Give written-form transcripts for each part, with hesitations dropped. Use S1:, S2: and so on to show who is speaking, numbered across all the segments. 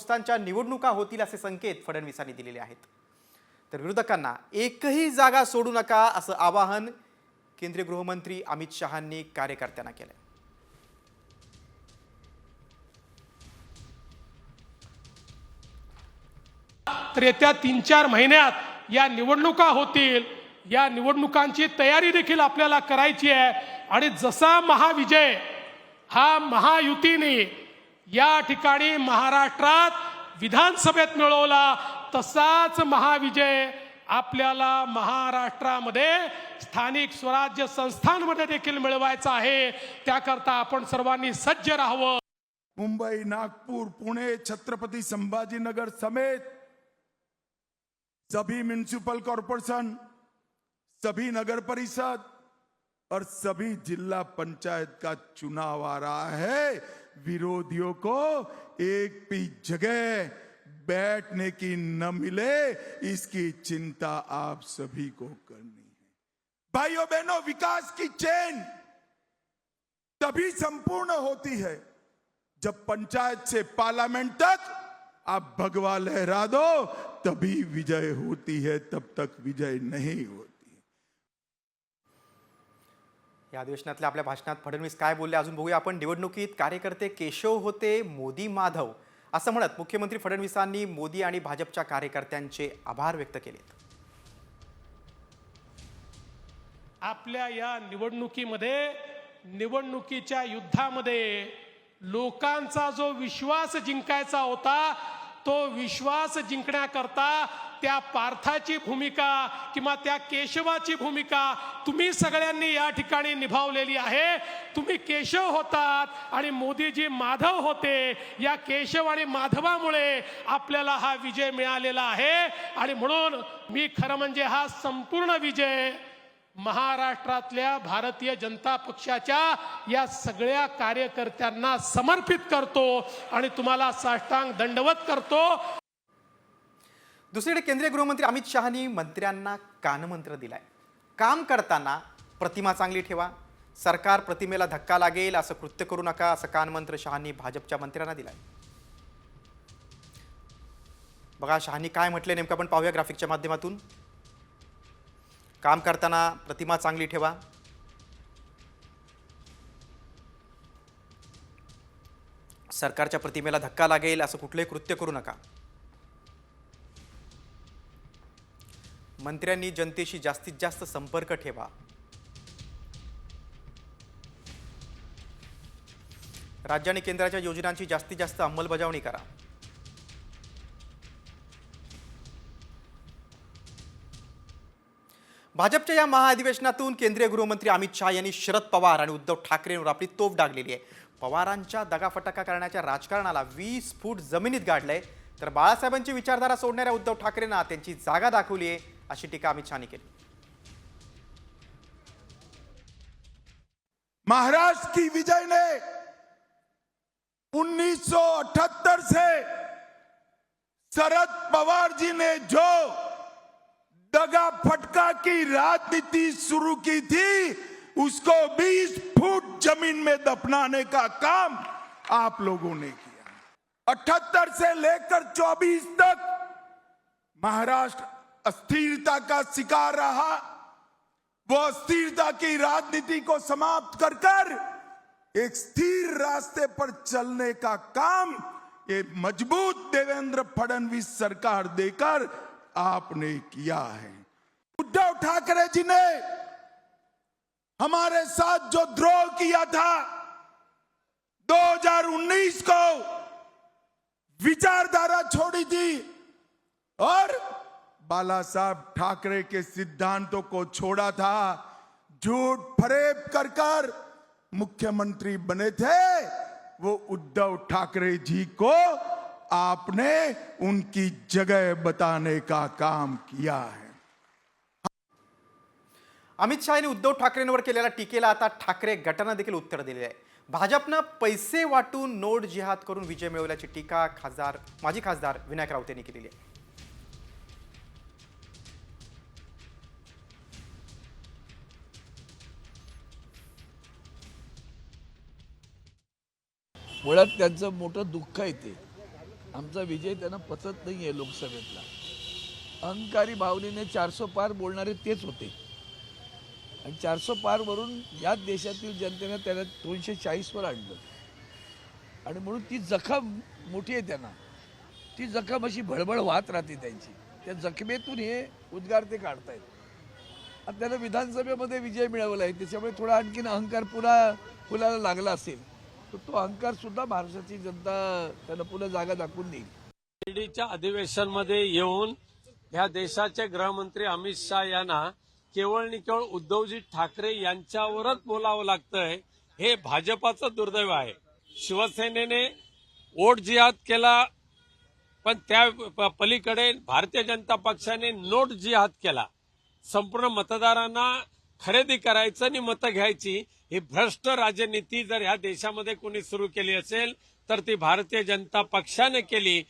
S1: संस्थांच्या निवडणुका होतील असे संकेत फडणवीसांनी दिलेले आहेत। तर विरोधकांना एकही जागा सोडू नका असं आवाहन केंद्रीय गृहमंत्री अमित शहांनी कार्यकर्त्यांना केलं।
S2: तर येत्या 3-4 महिन्यात या निवडणुका होतील। या निवडणुकांची तयारी देखील आपल्याला करायची आहे आणि जसा महाविजय हा महायुतीने या ठिकाणी महाराष्ट्रात विधानसभेत मिळवला तसाच महाविजय आपल्याला महाराष्ट्रामध्ये स्थानिक स्वराज्य संस्थांमध्ये देखील मिळवायचा आहे। त्याकरता आपण सर्वांनी सज्ज राहावं।
S3: मुंबई, नागपुर, पुणे, छत्रपति संभाजीनगर समेत सभी म्युनिसिपल कॉरपोरेशन, सभी नगर परिषद और सभी जिला पंचायत का चुनाव आ रहा है। विरोधियों को एक भी जगह बैठने की न मिले, इसकी चिंता आप सभी को करनी है। भाइयों बहनों, विकास की चेन तभी संपूर्ण होती है जब पंचायत से पार्लियामेंट तक आप भगवा लहरा दो, तभी विजय होती है, तब तक विजय नहीं होती।
S1: या अधिवेशनातल्या आपल्या भाषणात फडणवीस काय बोलले अजून बघूया आपण। निवडणुकीत कार्यकर्ते केशव होते, मोदी माधव असं म्हणत मुख्यमंत्री फडणवीसांनी मोदी आणि भाजपच्या कार्यकर्त्यांचे आभार व्यक्त केलेत।
S2: आपल्या या निवडणुकीमध्ये, निवडणुकीच्या युद्धामध्ये लोकांचा जो विश्वास जिंकायचा होता, तो विश्वास जिंकण्याकरता त्या पार्थाची भूमिका किंवा त्या केशवाची भूमिका तुम्ही सगळ्यांनी या ठिकाणी निभावलेली आहे। तुम्ही केशव होतात आणि मोदीजी माधव होते। या केशव आणि माधवामुळे आपल्याला हा विजय मिळालेला आहे आणि म्हणून मी खरं म्हणजे हा संपूर्ण विजय महाराष्ट्रातल्या भारतीय जनता पक्षाच्या या सगळ्या कार्यकर्त्यांना समर्पित करतो आणि तुम्हाला साष्टांग दंडवत करतो।
S1: दुसरीकडे केंद्रीय गृहमंत्री अमित शहांनी मंत्र्यांना कानमंत्र दिलाय। काम करताना प्रतिमा चांगली ठेवा, सरकार प्रतिमेला धक्का लागेल असं कृत्य करू नका असं कानमंत्र शहांनी भाजपच्या मंत्र्यांना दिलाय। बघा शहांनी काय म्हटले नेमकं आपण पाहूया ग्राफिकच्या माध्यमातून। काम करताना प्रतिमा चांगली ठेवा, सरकारच्या प्रतिमेला धक्का लागेल असं कुठलंही कृत्य करू नका। मंत्र्यांनी जनतेशी जास्तीत जास्त संपर्क ठेवा। राज्य आणि केंद्राच्या योजनांची जास्तीत जास्त अंमलबजावणी करा। भाजपच्या या महाअधिवेशनातून केंद्रीय गृहमंत्री अमित शहा यांनी शरद पवार आणि उद्धव ठाकरेंवर आपली तोफ डागलेली आहे। पवारांच्या दगाफटका करण्याच्या राजकारणाला 20 फूट जमिनीत गाडलंय, तर बाळासाहेबांची विचारधारा सोडणाऱ्या उद्धव ठाकरेंना त्यांची जागा दाखवली आहे अशी टीका अमित शहांनी केली।
S3: महाराष्ट्र की विजय ने 1978 से शरद पवार जी ने जो दगा फटका की राजनीति शुरू की थी, उसको 20 फुट जमीन में दफनाने का काम आप लोगों ने किया। 78 से लेकर 24 तक महाराष्ट्र अस्थिरता का शिकार रहा। वो अस्थिरता की राजनीति को समाप्त कर कर एक स्थिर रास्ते पर चलने का काम ये मजबूत देवेंद्र फडणवीस सरकार देकर आपने किया है। उद्धव ठाकरे जी ने हमारे साथ जो द्रोह किया था, 2019 को विचारधारा छोड़ी थी और बाला साहब ठाकरे के सिद्धांतों को छोड़ा था, झूठ फरेब कर कर मुख्यमंत्री बने थे, वो उद्धव ठाकरे जी को आपने उनकी जगह बताने का काम किया है।
S1: अमित शहा यांनी उद्धव ठाकरेंवर केलेल्या टीकेला आता ठाकरे गटानं देखील उत्तर दिलेलं आहे। भाजपनं पैसे वाटून नोट जिहाद करून विजय मिळवल्याची टीका माजी खासदार विनायक राऊत यांनी केलेली आहे।
S4: मुळात त्यांचं मोठं दुःख आहे ते, आमचा विजय त्यांना पचत नाही आहे लोकसभेतला. अहंकारी भावनेने 400 पार बोलणारे तेच होते आणि 400 पारवरून याच देशातील जनतेने त्याला 240वर आणलं आणि म्हणून ती जखम मोठी आहे त्यांना. ती जखम अशी भळभळ वाहत राहते त्यांची. त्या जखमेतून हे उद्गार ते काढतायत आणि त्यांना विधानसभेमध्ये विजय मिळवला आहे. त्याच्यामुळे थोडा आणखीन अहंकार पुन्हा फुलायला लागला असेल तर तो अहंकार सुद्धा महाराष्ट्राची जनता त्यांना पुन्हा जागा दाखवून देईल.
S5: ईडीच्या अधिवेशनमध्ये येऊन ह्या देशाचे गृहमंत्री अमित शहा यांना केवळ आणि केवळ उद्धवजी ठाकरे यांच्यावरच बोलावं लागतंय. हे भाजपाचं दुर्दैव आहे. शिवसेनेने वोट जिहाद केला, पण त्या पलीकडे भारतीय जनता पक्षाने नोट जिहाद केला. संपूर्ण मतदारांना खरेदी करायचं आणि मतं घ्यायची ही भ्रष्ट राजनीती जर ह्या देशामध्ये कोणी सुरू केली असेल तर ती भारतीय जनता पक्षाने केली.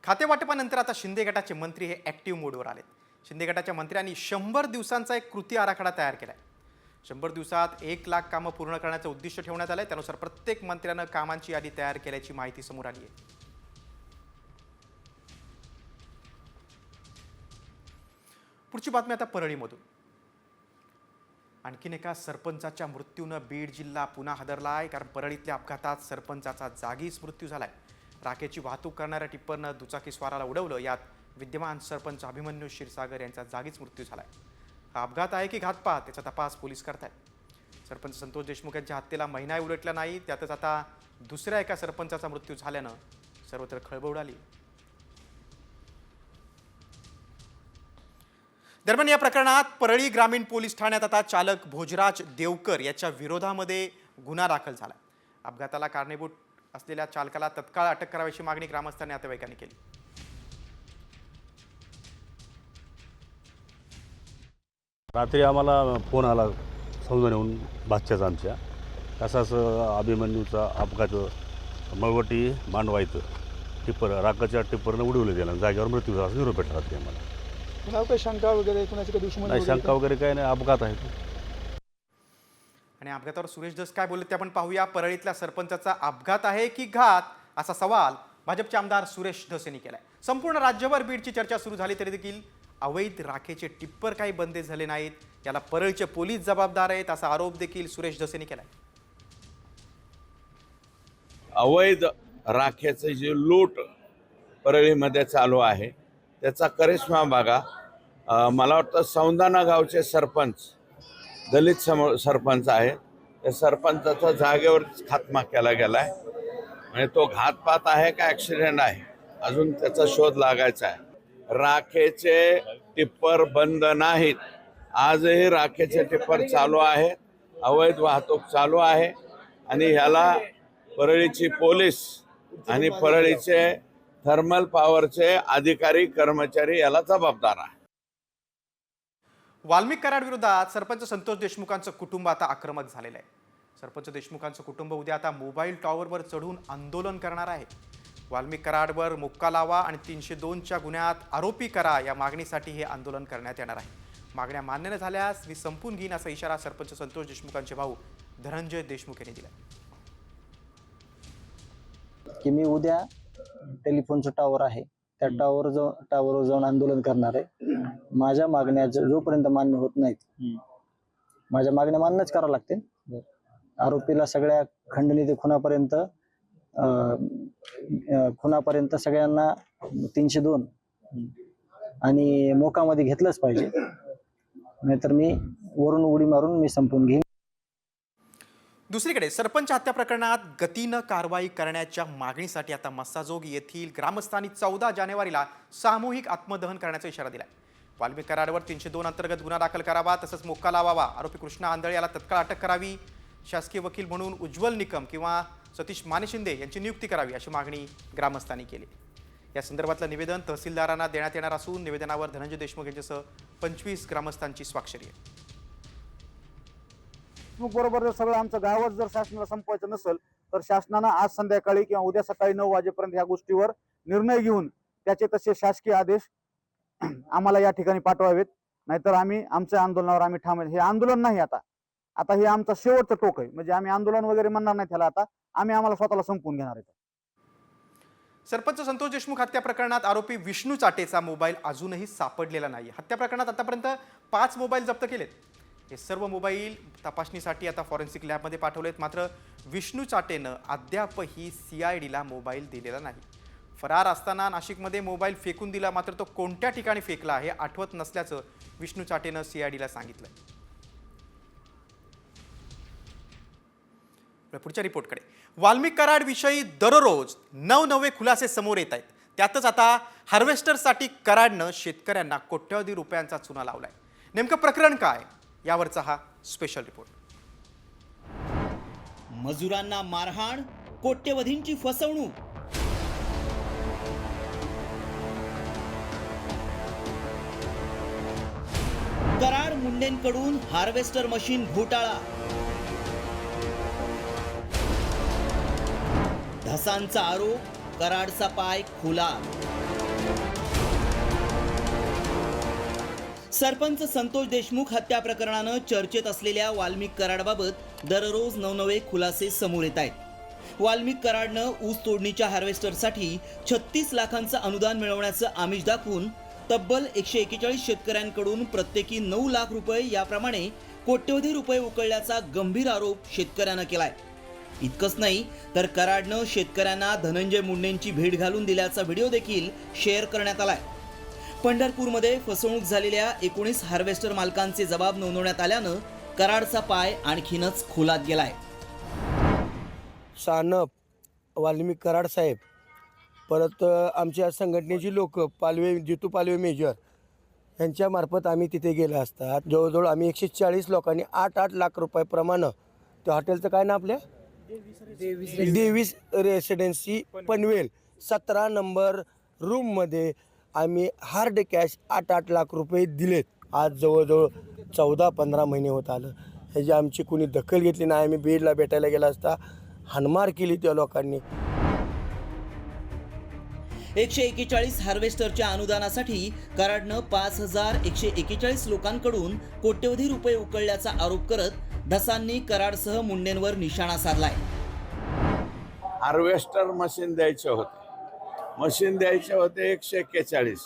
S1: खातेवाटपानंतर आता शिंदे गटाचे मंत्री हे ॲक्टिव्ह मोडवर आलेत. शिंदे गटाच्या मंत्र्यांनी 100 दिवसांचा एक कृती आराखडा तयार केलाय. 100 दिवसात 1 लाख कामं पूर्ण करण्याचं उद्दिष्ट ठेवण्यात आलंय. त्यानुसार प्रत्येक मंत्र्यानं कामांची यादी तयार केल्याची माहिती समोर आली आहे. पुढची बातमी आता परळीमधून. आणखीन एका सरपंचाच्या मृत्यूनं बीड जिल्हा पुन्हा हादरलाय. कारण परळीतल्या अपघातात सरपंचाचा जागीच मृत्यू झालाय. राखेची वाहतूक करणाऱ्या टिप्परनं दुचाकी स्वाराला उडवलं. यात विद्यमान सरपंच अभिमन्यू क्षीरसागर यांचा जागीच मृत्यू झालाय. हा अपघात आहे की घातपात त्याचा तपास पोलीस करतायत. सरपंच संतोष देशमुख यांच्या हत्येला महिनाही उलटला नाही. त्यातच आता दुसऱ्या एका सरपंचाचा मृत्यू झाल्यानं सर्वत्र खळबळ उडाली. दरम्यान या प्रकरणात परळी ग्रामीण पोलीस ठाण्यात आता चालक भोजराज देवकर याच्या विरोधामध्ये गुन्हा दाखल झाला. अपघाताला कारणीभूत असलेल्या चालकाला तत्काळ अटक करावीची मागणी ग्रामस्थांनी नातेवाईकांनी केली.
S6: रात्री आम्हाला फोन आला सौजन्यहून भाच्याचा आमच्या तसाच अभिमन्यूचा अपघात मळवटी मांडवायचं टिप्पर राकाच्या टिप्परनं उडवलं गेलं. जागेवर मृत्यू झाला असं निरोप भेटला रात्री आम्हाला.
S7: काही शंका वगैरे कोणाची काही दुश्मनी
S6: नाही, शंका वगैरे काही नाही, अपघात आहे.
S1: आणि अपघातावर सुरेश धस काय बोलले ते आपण पाहूया. परळीतल्या सरपंचाचा अपघात आहे की घात असा सवाल भाजपचे आमदार सुरेश धस यांनी केलाय. संपूर्ण राज्यभर बीडची चर्चा सुरू झाली तरी देखील अवैध राखेचे टिप्पर काही बंद झाले नाहीत. याला परळीचे पोलीस जबाबदार आहेत असा आरोप देखील सुरेश धस यांनी केलाय.
S8: अवैध राखेचे जे लूट परळीमध्ये चालू आहे त्याचा करिश्मा बघा. मला वाटतं सौंदाणा गावचे सरपंच दलित सरपंच आहे. त्या सरपंचाचा जागेवर खात्मा केला गेलाय. म्हणजे तो घातपात आहे का ॲक्सिडेंट आहे अजून त्याचा शोध लागायचा आहे. राखेचे टिप्पर बंद नाहीत. आजही राखेचे टिप्पर चालू आहे. अवैध वाहतूक चालू आहे आणि ह्याला परळीची पोलीस आणि परळीचे थर्मल पॉवरचे अधिकारी कर्मचारी याला जबाबदार आहे.
S1: वाल्मिक कराड विरोधात सरपंच संतोष देशमुखांचं कुटुंब आता आक्रमक झालेलं आहे. सरपंच देशमुखांचं कुटुंब उद्या आता मोबाईल टॉवरवर चढून आंदोलन करणार आहे. वाल्मिक कराडवर मुक्का लावा आणि 302च्या गुन्ह्यात आरोपी करा या मागणीसाठी हे आंदोलन करण्यात येणार आहे. मागण्या मान्य न झाल्यास मी संपून घेईन असा इशारा सरपंच संतोष देशमुखांचे भाऊ धनंजय देशमुख यांनी दिला.
S7: की मी उद्या टेलिफोनचं टावर आहे त्या टावरवर जाऊन आंदोलन करणार आहे. माझ्या मागण्या जोपर्यंत मान्य होत नाहीत माझ्या मागण्या मान्यच करावं लागतील. आरोपीला सगळ्या खंडणी ते खुनापर्यंत सगळ्यांना 302 आणि मोकामध्ये घेतलंच पाहिजे. नाहीतर मी वरून उडी मारून मी संपून घेईन.
S1: दुसरीकडे सरपंच हत्या प्रकरणात गतीनं कारवाई करण्याच्या मागणीसाठी आता मस्साजोग येथील ग्रामस्थांनी 14 जानेवारीला सामूहिक आत्मदहन करण्याचा इशारा दिलाय. वाल्मिक कराडवर 302 अंतर्गत गुन्हा दाखल करावा तसंच मोक्का लावावा. आरोपी कृष्णा आंधळे याला तत्काळ अटक करावी. शासकीय वकील म्हणून उज्ज्वल निकम किंवा सतीश माने शिंदे यांची नियुक्ती करावी अशी मागणी ग्रामस्थांनी केली. या संदर्भातलं निवेदन तहसीलदारांना देण्यात येणार असून निवेदनावर धनंजय देशमुख यांच्यासह 25 ग्रामस्थांची स्वाक्षरी आहे.
S9: बरोबर जर सगळं आमचं गावच जर शासनाला संपवायचं नसेल तर शासनानं आज संध्याकाळी किंवा उद्या सकाळी 9 वाजेपर्यंत ह्या गोष्टीवर निर्णय घेऊन त्याचे तसे शासकीय आदेश आम्हाला या ठिकाणी पाठवावेत. नाहीतर आम्ही आमच्या आंदोलनावर आम्ही ठाम. हे आंदोलन नाही आता हे आमचं शेवटचं टोक आहे. म्हणजे आम्ही आंदोलन वगैरे म्हणणार नाही त्याला. आता आम्हाला स्वतःला संपवून घेणार आहे.
S1: सरपंच संतोष देशमुख हत्या प्रकरणात आरोपी विष्णू चाटेचा मोबाईल अजूनही सापडलेला नाही. हत्या प्रकरणात आतापर्यंत 5 मोबाईल जप्त केलेत. हे सर्व मोबाईल तपासणीसाठी आता फॉरेन्सिक लॅबमध्ये पाठवलेत. मात्र विष्णू चाटेनं अद्यापही CIDला मोबाईल दिलेला नाही. फरार असताना नाशिकमध्ये मोबाईल फेकून दिला, मात्र तो कोणत्या ठिकाणी फेकला हे आठवत नसल्याचं विष्णू चाटेनं CIDला सांगितलं. पुढच्या रिपोर्टकडे. वाल्मिक कराड विषयी दररोज नवनवे खुलासे समोर येत आहेत. त्यातच आता हार्वेस्टरसाठी कराडनं शेतकऱ्यांना कोट्यवधी रुपयांचा चुना लावलाय. नेमकं प्रकरण काय, यावरचा हा स्पेशल रिपोर्ट.
S10: मजुरांना मारहाण, कोट्यवधींची फसवणूक. कराड मुंडेंकडून हार्वेस्टर मशीन घोटाळा. धसांचा आरोप, कराडचा पाय खुला. सरपंच संतोष देशमुख हत्या प्रकरणानं चर्चेत असलेल्या वाल्मिक कराडबाबत दररोज नवनवे खुलासे समोर येत आहेत. वाल्मिक कराडनं ऊस तोडणीच्या हार्वेस्टरसाठी 36 लाखांचं अनुदान मिळवण्याचं आमिष दाखवून तब्बल 141 शेतकऱ्यांकडून प्रत्येकी 9 लाख रुपये याप्रमाणे कोट्यवधी रुपये उकळल्याचा गंभीर आरोप शेतकऱ्यांना केलाय. इतकंच नाही तर कराडनं शेतकऱ्यांना धनंजय मुंडेंची भेट घालून दिल्याचा व्हिडिओ देखील शेअर करण्यात आलाय. पंढरपूरमध्ये फसवणूक झालेल्या 19 हार्वेस्टर मालकांचे जबाब नोंदवण्यात आल्यानं कराडचा पाय आणखीनच खोलात गेलाय.
S11: सानप, वाल्मिक कराड साहेब, परत आमच्या संघटनेची लोक पालवे, जितू पालवे मेजर यांच्यामार्फत आम्ही तिथे गेले असतात. जवळजवळ आम्ही 140 लोकांनी 8 लाख रुपये प्रमाणे त्या हॉटेलचं काय ना आपल्या देवीस रेसिडेन्सी पनवेल 17 नंबर रूममध्ये आम्ही हार्ड कॅश 8 लाख रुपये दिलेत. आज जवळजवळ 14-15 महिने होत आलं. ह्याची आमची कुणी दखल घेतली नाही. आम्ही बीडला भेटायला गेला असता हाणमार केली त्या लोकांनी.
S10: 141 हार्वेस्टरच्या अनुदानासाठी कराडनं 5141 लोकांकडून कोट्यवधी रुपये उकळल्याचा आरोप करत धसांनी कराडसह मुंडेंवर निशाणा साधलाय.
S8: हार्वेस्टर मशीन द्यायचे होते 141.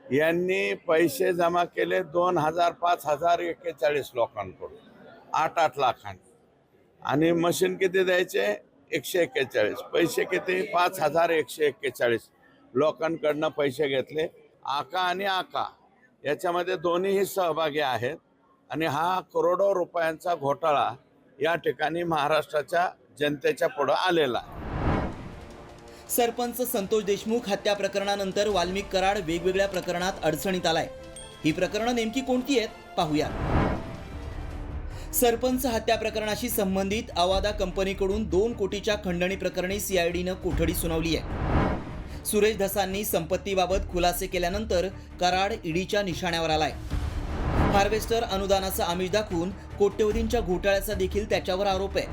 S8: यांनी पैसे जमा केले 2000, 5000, 41 लोकांकडून 8 लाखांनी. आणि मशीन किती द्यायचे? 141. पैसे किती? 5141 लोकांकडनं पैसे घेतले. आका आणि आका याच्यामध्ये दोन्हीही सहभागी आहेत. आणि हा करोडो रुपयांचा घोटाळा या ठिकाणी महाराष्ट्राच्या जनतेच्या पुढे आलेला आहे.
S10: सरपंच संतोष देशमुख हत्या प्रकरणानंतर वाल्मिक कराड वेगवेगळ्या प्रकरणात अडचणीत आलाय. ही प्रकरणं नेमकी कोणती आहेत पाहूया. सरपंच हत्या प्रकरणाशी संबंधित अवादा कंपनीकडून 2 कोटीच्या खंडणी प्रकरणी CIDनं कोठडी सुनावली आहे. सुरेश धसांनी संपत्तीबाबत खुलासे केल्यानंतर कराड ईडीच्या निशाण्यावर आलाय. हार्वेस्टर अनुदानाचा आमिष दाखवून कोट्यवधींच्या घोटाळ्याचा देखील त्याच्यावर आरोप आहे.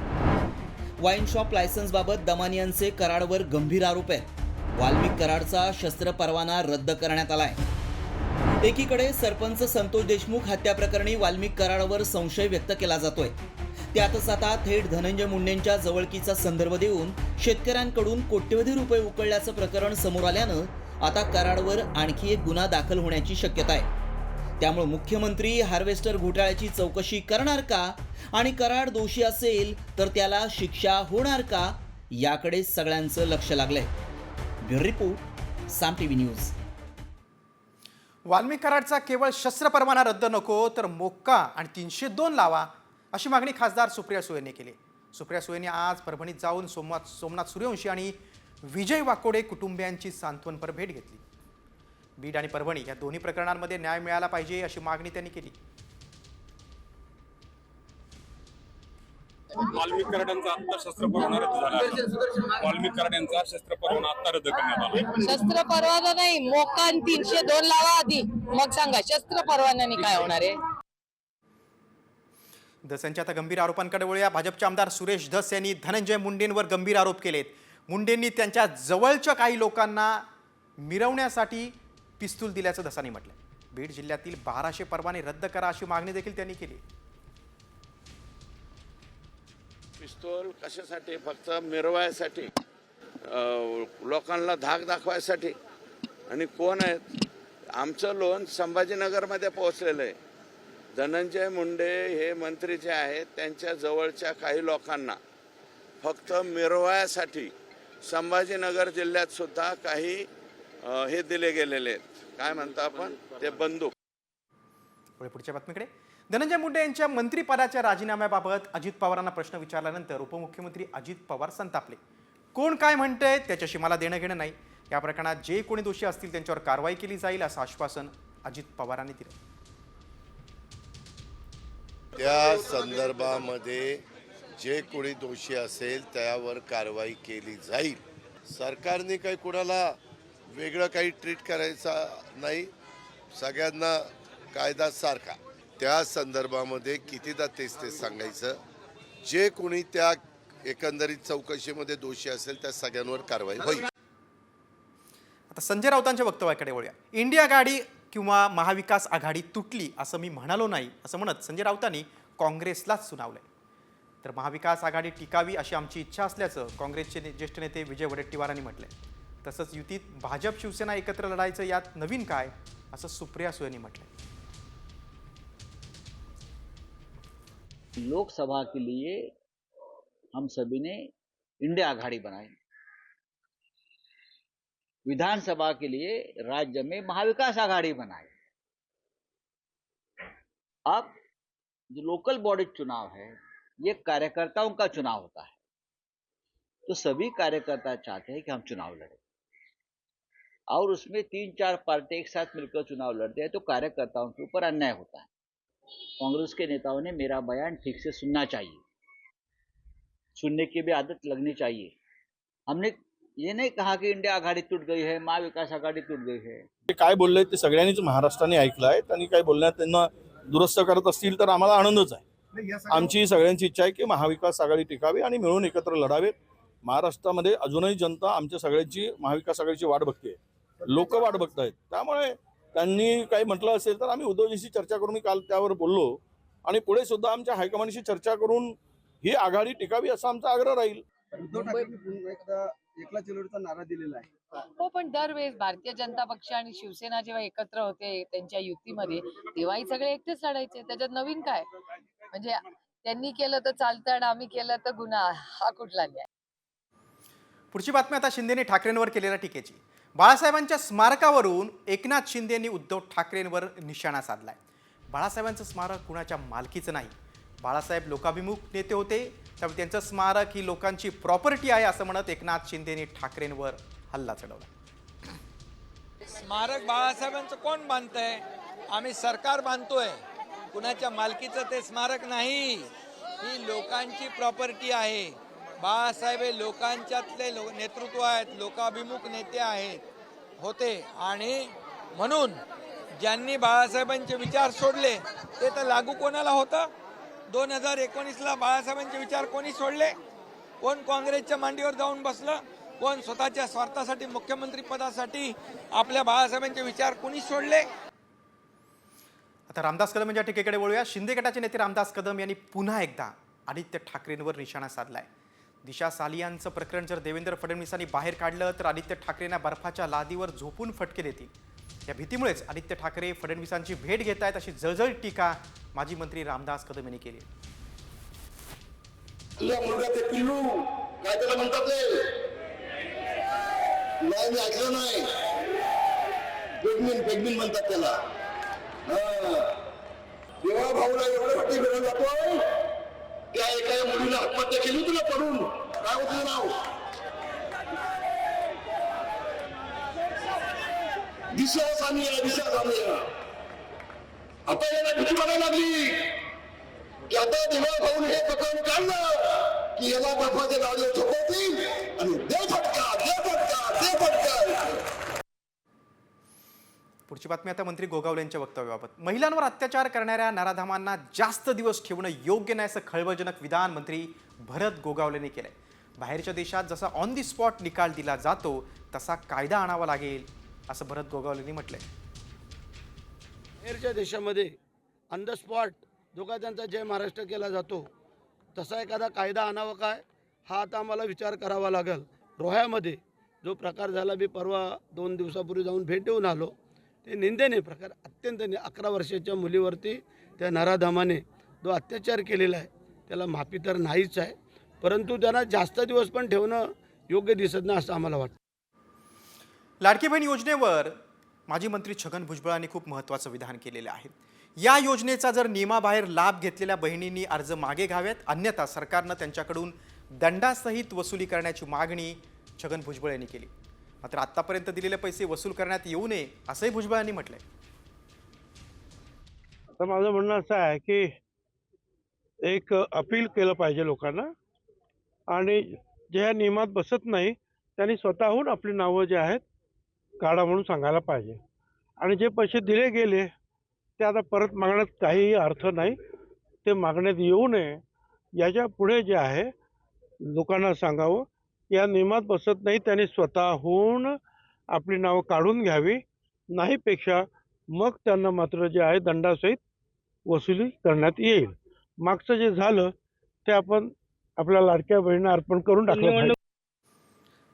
S10: वाईन शॉप लायसन्सबाबत दमानियांचे कराडवर गंभीर आरोप आहेत. वाल्मिक कराडचा शस्त्र परवाना रद्द करण्यात आलाय. एकीकडे सरपंच संतोष देशमुख हत्या प्रकरणी वाल्मिक कराडवर संशय व्यक्त केला जातोय. त्यातच आता थेट धनंजय मुंडेंच्या जवळकीचा संदर्भ देऊन शेतकऱ्यांकडून कोट्यवधी रुपये उकळल्याचं प्रकरण समोर आल्यानं आता कराडवर आणखी एक गुन्हा दाखल होण्याची शक्यता आहे. त्यामुळे मुख्यमंत्री हार्वेस्टर घोटाळ्याची चौकशी करणार का आणि कराड दोषी असेल तर त्याला शिक्षा होणार का, याकडे सगळ्यांचं लक्ष लागलंय. ब्युरो रिपोर्ट, साम टीव्ही न्यूज.
S1: वाल्मिक कराडचा केवळ शस्त्र परवाना रद्द नको तर मोक्का आणि 302 लावा, अशी मागणी खासदार सुप्रिया सुळेंनी केली. सुप्रिया सुळेंनी आज परभणीत जाऊन सोमनाथ सूर्यवंशी आणि विजय वाकोडे कुटुंबियांची सांत्वनपर भेट घेतली. बीड आणि परभणी या दोन्ही प्रकरणांमध्ये न्याय मिळाला पाहिजे अशी मागणी त्यांनी केली.
S12: वाल्मिक कराड यांचा आता शस्त्र परवाना रद्द झाला आहे. वाल्मिक कराड यांचा शस्त्र परवाना आता रद्द करण्यात आला.
S13: शस्त्र परवाना नाही, मोक्का आणि 302 लावा आधी, मग सांगा शस्त्र परवान्याने काय होणार आहे.
S1: धस यांच्या आता गंभीर आरोपांकडे वळूया. भाजपचे आमदार सुरेश धस यांनी धनंजय मुंडेंवर गंभीर आरोप केलेत. मुंडेंनी त्यांच्या जवळच्या काही लोकांना मिरवण्यासाठी पिस्तूल दिल्याचं धसांनी म्हटलं. बीड जिल्ह्यातील 1200 परवाने रद्द करा अशी मागणी देखील त्यांनी केली.
S8: पिस्तूल कशासाठी? फक्त मिरवायसाठी. लोकांना धाक दाखवायसाठी. आणि कोण आहेत? आमचं लोन संभाजीनगरमध्ये पोहोचलेलं आहे. धनंजय मुंडे हे मंत्री जे आहेत त्यांच्या जवळच्या काही लोकांना फक्त मिरवायासाठी संभाजीनगर जिल्ह्यात सुद्धा काही हे दिले गेलेले आहेत, काय म्हणतो आपण ते, बंदूक.
S1: पुढच्या बातमीकडे. धनंजय मुंडे यांच्या मंत्रिपदाच्या राजीनाम्याबाबत अजित पवारांना प्रश्न विचारल्यानंतर उपमुख्यमंत्री अजित पवार संतापले. कोण काय म्हणतंय त्याच्याशी मला देणं घेणं नाही. या प्रकरणात जे कोणी दोषी असतील त्यांच्यावर कारवाई केली जाईल असं आश्वासन अजित पवारांनी दिलं.
S14: त्या संदर्भामध्ये जे कोणी दोषी असेल त्यावर कारवाई केली जाईल. सरकारने काही कोणाला वेगळं काही ट्रीट करायचा नाही. सगळ्यांना कायदा सारखा. त्या संदर्भामध्ये कितीदा तेच सांगायचं. जे कोणी त्या एकंदरीत चौकशीमध्ये दोषी असेल त्या सगळ्यांवर कारवाई होईल.
S1: आता संजय राऊतांच्या वक्तव्याकडे वळूया. इंडिया आघाडी किंवा महाविकास आघाडी तुटली असं मी म्हणालो नाही असं म्हणत संजय राऊतांनी काँग्रेसलाच सुनावलंय. तर महाविकास आघाडी टिकावी अशी आमची इच्छा असल्याचं काँग्रेसचे ज्येष्ठ नेते विजय वडेट्टीवारांनी म्हटलंय. तसंच युतीत भाजप शिवसेना एकत्र लढायचं यात नवीन काय असं सुप्रिया सुळे यांनी म्हटलंय.
S7: लोकसभा के लिए हम सभी ने इंडिया आघाड़ी बनाई, विधानसभा के लिए राज्य में महाविकास आघाड़ी बनाई. अब जो लोकल बॉडी चुनाव है ये कार्यकर्ताओं का चुनाव होता है, तो सभी कार्यकर्ता चाहते हैं कि हम चुनाव लड़ें और उसमें 3-4 पार्टी एक साथ मिलकर चुनाव लड़ते हैं तो कार्यकर्ताओं के ऊपर अन्याय होता है. कांग्रेस के नेताओं ने मेरा बयान ठीक से सुनना चाहिए, सुनने की भी आदत लगनी चाहिए. हमने ये नहीं कहा की इंडिया आघाडी तुट गई है, महाविकास आघाडी तुट गई है.
S6: ते काय बोलले ते सगळ्यांनीच महाराष्ट्राने ऐकलं आहे. त्यांनी काय बोलण्यात त्यांना दुरुस्त करत असतील तर आम्हाला आनंदच आहे. आमची सगळ्यांची इच्छा आहे की महाविकास आघाडी टिकावी आणि मिळून एकत्र लढावेत. महाराष्ट्रामध्ये अजूनही जनता आमच्या सगळ्यांची महाविकास आघाडीची वाट बघते, लोक वाट बघतायत. त्यामुळे त्यांनी काही म्हटलं असेल तर आम्ही उद्धवजींशी चर्चा करून, मी काल त्यावर बोललो आणि पुढे सुद्धा आमच्या हायकमांडशी चर्चा करून ही आघाडी टिकावी असा आमचा आग्रह राहील.
S11: उद्धव ठाकरेंनी पुन्हा एकदा एकला चळवळीचा नारा दिलेला आहे.
S13: हो, पण दरवेळेस भारतीय जनता पक्ष आणि शिवसेना जेव्हा एकत्र होते त्यांच्या युतीमध्ये तेव्हाही सगळे एकटेच लढायचे. त्याच्यात नवीन काय? म्हणजे त्यांनी केलं तर चालतं आणि आम्ही केलं तर गुन्हा, हा कुठला न्याय?
S1: पुढची बातमी आता शिंदेने ठाकरेंवर केलेल्या टीकेची. बाळासाहेबांच्या स्मारकावरून एकनाथ शिंदे यांनी उद्धव ठाकरेंवर निशाणा साधलाय. बाळासाहेबांचं स्मारक कुणाच्या मालकीचं नाही. बाळासाहेब लोकाभिमुख नेते होते, त्यामुळे त्यांचं स्मारक ही लोकांची प्रॉपर्टी आहे असं म्हणत एकनाथ शिंदे यांनी ठाकरेंवर हल्ला चढवला.
S4: स्मारक बाळासाहेबांचं कोण बांधतंय? आम्ही सरकार बांधतोय. कुणाच्या मालकीचं ते स्मारक नाही, ही लोकांची प्रॉपर्टी आहे. बाळासाहेब हे लोकांच्यातले नेतृत्व आहेत, लोकाभिमुख नेते आहेत होते. आणि म्हणून ज्यांनी बाळासाहेबांचे विचार सोडले ते तर लागू कोणाला होतं? 2019ला बाळासाहेबांचे विचार कोणी सोडले? कोण काँग्रेसच्या मांडीवर जाऊन बसलं? कोण स्वतःच्या स्वार्थासाठी मुख्यमंत्री पदासाठी आपल्या बाळासाहेबांचे विचार कोणी सोडले?
S1: आता रामदास कदम यांच्या टीकेकडे वळूया. शिंदे गटाचे नेते रामदास कदम यांनी पुन्हा एकदा आदित्य ठाकरेंवर निशाणा साधलाय. दिशा सालियांचं प्रकरण जर देवेंद्र फडणवीसांनी बाहेर काढलं तर आदित्य ठाकरेंना बर्फाच्या लादीवर झोपून फटके देतील. या भीतीमुळेच आदित्य ठाकरे फडणवीसांची भेट घेत आहेत अशी जळजळ टीका माजी मंत्री रामदास कदम यांनी केली.
S14: तुझ्या मुलगाचे पिल्लू काय त्याला म्हणतात ते नाही, मी ऐकलं नाही. पेगमिन म्हणतात त्याला. देवा भाऊला एवढं फटके भेटून जातोय. त्या एका मुलीला आत्महत्या केली तुला पडून. काय होतं नाव? दिशा सानिया. आता याला भीती वाटायला लागली की आता देवा भाऊन हे प्रकरण काढलं की याला बर्फाच्या लादीवर झोपवतील आणि दे फटका.
S1: पुढची बातमी आता मंत्री गोगावले यांच्या वक्तव्याबाबत. महिलांवर अत्याचार करणाऱ्या नराधामांना जास्त दिवस ठेवणं योग्य नाही असं खळबळजनक विधान मंत्री भरत गोगावलेंनी केलंय. बाहेरच्या देशात जसा ऑन दी स्पॉट निकाल दिला जातो तसा कायदा आणावा लागेल असं भरत गोगावलेंनी म्हटलंय.
S11: बाहेरच्या देशामध्ये ऑन द स्पॉट दोघांचा जय महाराष्ट्र केला जातो, तसा एखादा कायदा आणावा काय हा आता आम्हाला विचार करावा लागेल. रोह्यामध्ये जो प्रकार झाला, मी परवा 2 दिवसापूर्वी जाऊन भेट देऊन आलो, ते निंदनीय प्रकार, अत्यंत 11 वर्षाच्या मुलीवरती त्या नराधमाने जो अत्याचार केलेला आहे त्याला माफी तर नाहीच आहे, परंतु त्यांना जास्त दिवस पण ठेवणं योग्य दिसत नाही असं आम्हाला वाटतं.
S1: लाडकी बहीण योजनेवर माजी मंत्री छगन भुजबळांनी खूप महत्त्वाचं विधान केलेलं आहे. या योजनेचा जर नियमाबाहेर लाभ घेतलेल्या बहिणींनी अर्ज मागे घ्यावेत, अन्यथा सरकारनं त्यांच्याकडून दंडासहित वसुली करण्याची मागणी छगन भुजबळ यांनी केली. मात्र आतापर्यंत दिलेले पैसे वसूल करण्यात येऊ नये असंही भुजबळांनी म्हटलंय.
S11: तर माझं म्हणणं असं आहे की एक अपील केलं पाहिजे लोकांना, आणि जे या नियमात बसत नाही त्यांनी स्वतःहून आपली नावं जे आहेत काढा म्हणून सांगायला पाहिजे. आणि जे पैसे दिले गेले ते आता परत मागण्यात काहीही अर्थ नाही, ते मागण्यात येऊ नये. याच्या पुढे जे आहे लोकांना सांगावं, या नियमात बसत नाही, त्यांनी स्वतःहून आपली नावं काढून घ्यावी, नाहीपेक्षा मग त्यांना मात्र जे आहे दंडासहित वसुली करण्यात येईल. मागचं जे झालं ते आपण आपल्या लाडक्या बहिणींना अर्पण करून टाकलं पाहिजे.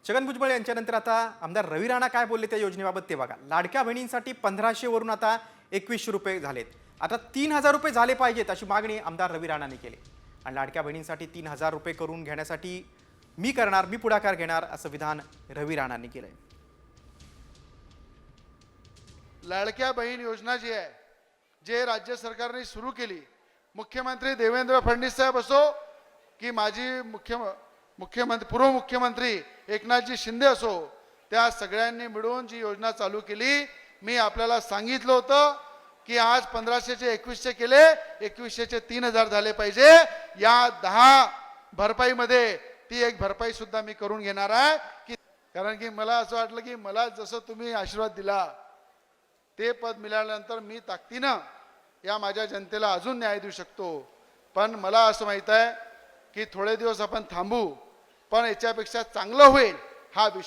S1: छगन भुजबळ यांच्यानंतर आता आमदार रवी राणा काय बोलले त्या योजनेबाबत ते बघा. लाडक्या बहिणींसाठी 1500 वरून आता 2100 रुपये झालेत. आता 3000 रुपये झाले पाहिजेत अशी मागणी आमदार रवी राणाने केली. आणि लाडक्या बहिणींसाठी 3000 रुपये करून घेण्यासाठी मी पुढाकार घेणार असं विधान रवी राणांनी केलंय.
S3: लाडक्या बहीण योजना जी आहे, जे राज्य सरकारने सुरू केली, मुख्यमंत्री देवेंद्र फडणवीस साहेब असो की माजी मुख्यमंत्री पूर्व मुख्यमंत्री एकनाथजी शिंदे असो, त्या सगळ्यांनी मिळून जी योजना चालू केली, मी आपल्याला सांगितलं होतं की आज 1500चे 2100 केले, 2100चे 3000 झाले पाहिजे. या 10 भरपाईमध्ये ती एक भरपाई सुद्धा मी करून घेणार आहे. की कारण की मला असं वाटलं की मला जसं तुम्ही आशीर्वाद दिला, ते पद मिळाल्यानंतर मी ताकदीनं या माझ्या जनतेला अजून न्याय देऊ शकतो. पण मला असं माहीत आहे की थोडे दिवस आपण थांबू, पण याच्यापेक्षा चांगलं होईल हा विश्वास